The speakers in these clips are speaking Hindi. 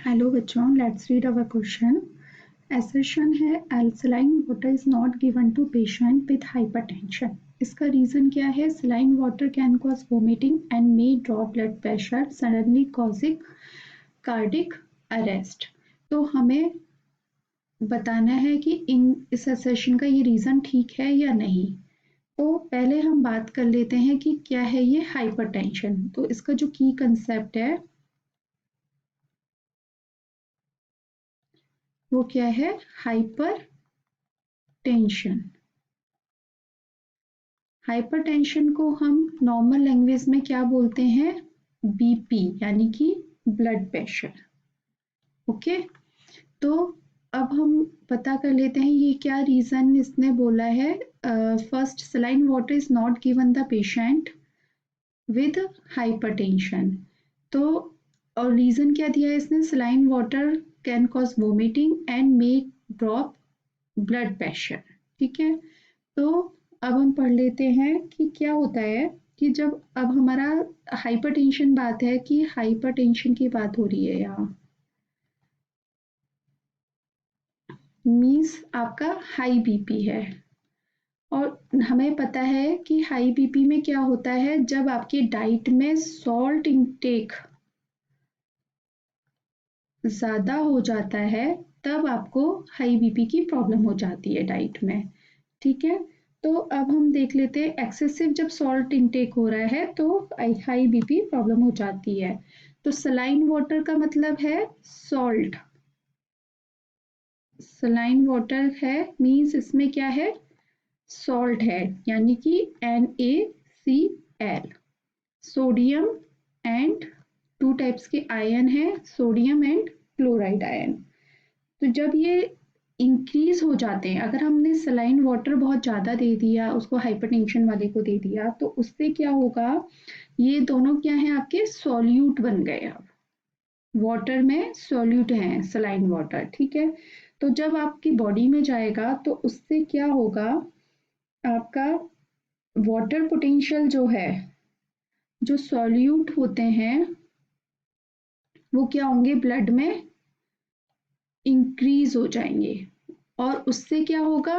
हेलो बच्चों, let's read our question. Assertion है alkaline water is not given to patient with hypertension. इसका रीजन क्या है? Saline water can cause vomiting and may drop blood pressure suddenly causing cardiac arrest. तो हमें बताना है कि इस एसर्शन का ये रीजन ठीक है या नहीं। तो पहले हम बात कर लेते हैं कि क्या है ये हाइपरटेंशन। तो इसका जो की कंसेप्ट है वो क्या है? Hyper tension. हाइपरटेंशन को हम नॉर्मल लैंग्वेज में क्या बोलते हैं? बीपी, यानी कि ब्लड प्रेशर। ओके, तो अब हम पता कर लेते हैं ये क्या रीजन इसने बोला है। First, saline water is not given the patient with hypertension. तो और रीजन क्या दिया है इसने? Saline water can cause vomiting and make drop blood pressure. ठीक है, तो अब हम पढ़ लेते हैं कि क्या होता है कि जब अब हमारा हाइपरटेंशन बात है कि हाइपरटेंशन की बात हो रही है यहाँ, मीन्स आपका हाई बीपी है। और हमें पता है कि हाई बीपी में क्या होता है, जब आपकी डाइट में सॉल्ट इंटेक ज़्यादा हो जाता है तब आपको हाई बीपी की प्रॉब्लम हो जाती है डाइट में। ठीक है, तो अब हम देख लेते हैं एक्सेसिव जब सॉल्ट इंटेक हो रहा है तो हाई बीपी प्रॉब्लम हो जाती है। तो सलाइन वाटर का मतलब है सॉल्ट। सलाइन वाटर है मीन्स इसमें क्या है? सॉल्ट है, यानी कि NaCl। Sodium and two types के आयन है, सोडियम एंड क्लोराइड आयन। तो जब ये इंक्रीज हो जाते हैं, अगर हमने सलाइन वाटर बहुत ज़्यादा दे दिया, उसको हाइपरटेंशन वाले को दे दिया, तो उससे क्या होगा? ये दोनों क्या है? आपके सॉल्यूट बन गए। अब वाटर में सॉल्यूट हैं सलाइन वाटर। ठीक है, तो जब आपकी बॉडी में जाएगा तो उससे क्या होगा? आपका वाटर पोटेंशियल जो है, जो सॉल्यूट होते हैं वो क्या होंगे? ब्लड में इंक्रीज हो जाएंगे और उससे क्या होगा?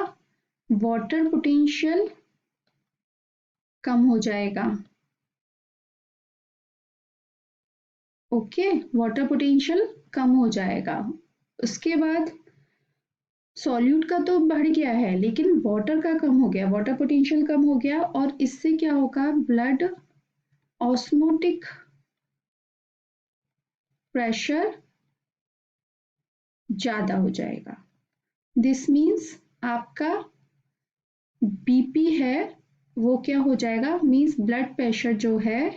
वाटर पोटेंशियल कम हो जाएगा। ओके, वाटर पोटेंशियल कम हो जाएगा। उसके बाद सॉल्यूट का तो बढ़ गया है लेकिन वाटर का कम हो गया, वाटर पोटेंशियल कम हो गया और इससे क्या होगा? ब्लड ऑस्मोटिक प्रेशर ज्यादा हो जाएगा। दिस मीन्स आपका बीपी है वो क्या हो जाएगा? मीन्स ब्लड प्रेशर जो है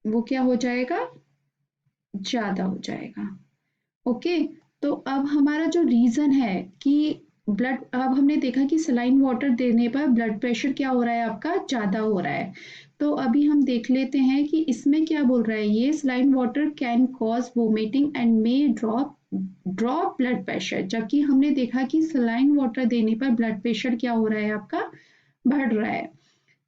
वो क्या हो जाएगा? ज्यादा हो जाएगा। ओके, तो अब हमारा जो रीजन है कि ब्लड, अब हमने देखा कि सलाइन वाटर देने पर ब्लड प्रेशर क्या हो रहा है? आपका ज्यादा हो रहा है। तो अभी हम देख लेते हैं कि इसमें क्या बोल रहा है ये। Saline water can cause vomiting and may drop blood pressure. जबकि हमने देखा कि सलाइन वाटर देने पर ब्लड प्रेशर क्या हो रहा है? आपका बढ़ रहा है।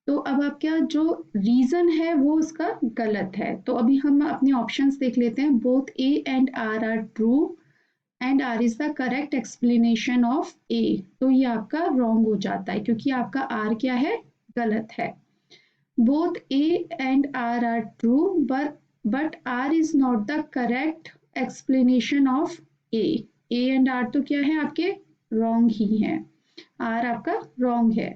तो अब आपका जो रीजन है वो उसका गलत है। तो अभी हम अपने ऑप्शंस देख लेते हैं। Both A and R are true and R is the correct explanation of A. तो ये आपका रॉन्ग हो जाता है क्योंकि आपका आर क्या है? गलत है। Both A and R are true but R is not the correct explanation of A. A and R तो क्या है? आपके रॉन्ग ही है। आर आपका रॉन्ग है।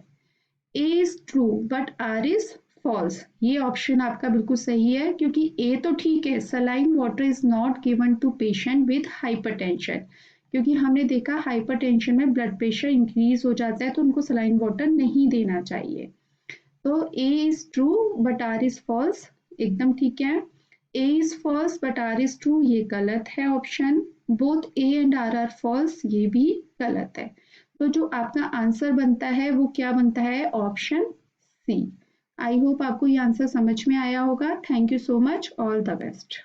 A is true but R is false. ये ऑप्शन आपका बिल्कुल सही है क्योंकि ए तो ठीक है, saline water is not given to patient with hypertension. क्योंकि हमने देखा हाइपरटेंशन में ब्लड प्रेशर इंक्रीज हो जाता है तो उनको सलाइन वाटर नहीं देना चाहिए। तो A is true but R is false, एकदम ठीक है। A is false but R is true, ये गलत है option. Both A and R are false, ये भी गलत है। तो जो आपका आंसर बनता है वो क्या बनता है? Option C. आई होप आपको ये आंसर समझ में आया होगा। Thank you so much, all the best.